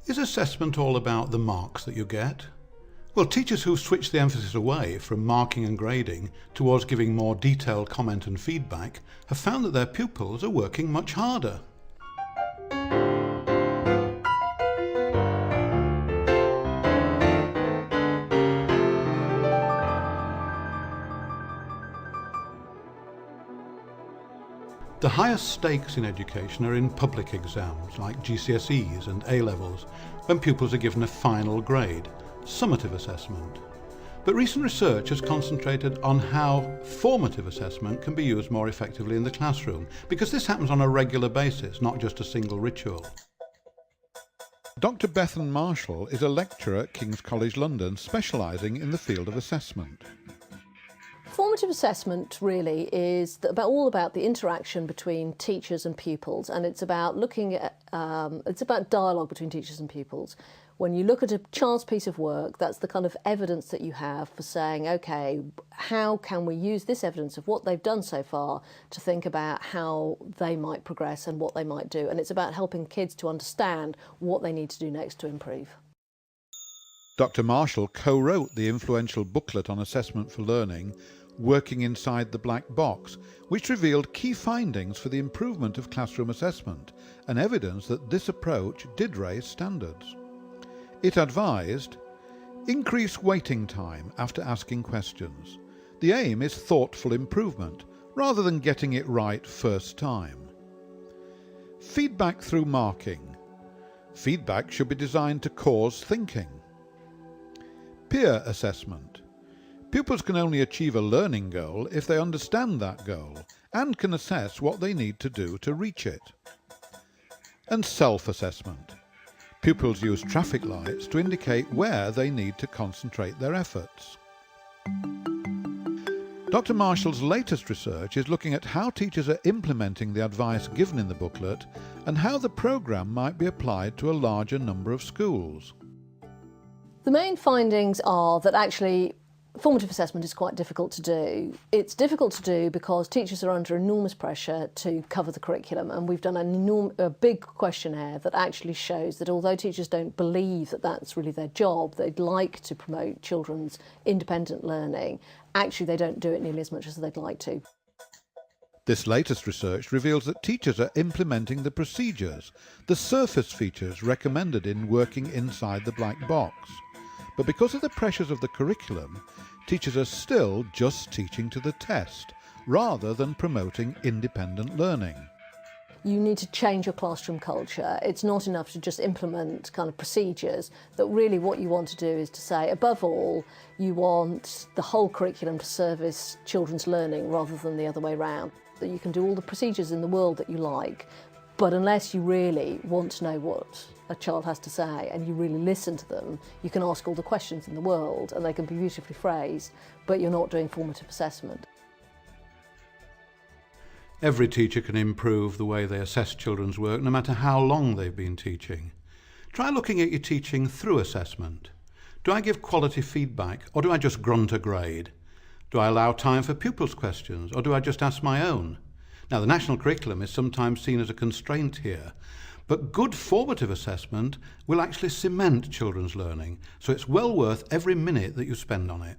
Is assessment all about the marks that you get? Well, teachers who switch the emphasis away from marking and grading towards giving more detailed comment and feedback have found that their pupils are working much harder. The highest stakes in education are in public exams like GCSEs and A-levels, when pupils are given a final grade, summative assessment. But recent research has concentrated on how formative assessment can be used more effectively in the classroom, because this happens on a regular basis, not just a single ritual. Dr. Bethan Marshall is a lecturer at King's College London, specialising in the field of assessment. Formative assessment really is all about the interaction between teachers and pupils, and it's about looking at it's about dialogue between teachers and pupils. When you look at a child's piece of work, that's the kind of evidence that you have for saying, okay, how can we use this evidence of what they've done so far to think about how they might progress and what they might do. And it's about helping kids to understand what they need to do next to improve. Dr. Marshall co-wrote the influential booklet on assessment for learning, Working Inside the Black Box, which revealed key findings for the improvement of classroom assessment and evidence that this approach did raise standards. It advised, increase waiting time after asking questions. The aim is thoughtful improvement, rather than getting it right first time. Feedback through marking. Feedback should be designed to cause thinking. Peer assessment. Pupils can only achieve a learning goal if they understand that goal and can assess what they need to do to reach it. And self-assessment. Pupils use traffic lights to indicate where they need to concentrate their efforts. Dr. Marshall's latest research is looking at how teachers are implementing the advice given in the booklet and how the programme might be applied to a larger number of schools. The main findings are that actually formative assessment is quite difficult to do. It's difficult to do because teachers are under enormous pressure to cover the curriculum, and we've done a big questionnaire that actually shows that although teachers don't believe that that's really their job, they'd like to promote children's independent learning, actually they don't do it nearly as much as they'd like to. This latest research reveals that teachers are implementing the procedures, the surface features recommended in Working Inside the Black Box. But because of the pressures of the curriculum, teachers are still just teaching to the test, rather than promoting independent learning. You need to change your classroom culture. It's not enough to just implement kind of procedures. That really what you want to do is to say, above all, you want the whole curriculum to service children's learning rather than the other way around. That you can do all the procedures in the world that you like, but unless you really want to know what a child has to say and you really listen to them, you can ask all the questions in the world and they can be beautifully phrased, but you're not doing formative assessment. Every teacher can improve the way they assess children's work, no matter how long they've been teaching. Try looking at your teaching through assessment. Do I give quality feedback, or do I just grunt a grade? Do I allow time for pupils' questions, or do I just ask my own? Now, the national curriculum is sometimes seen as a constraint here, but good formative assessment will actually cement children's learning, so it's well worth every minute that you spend on it.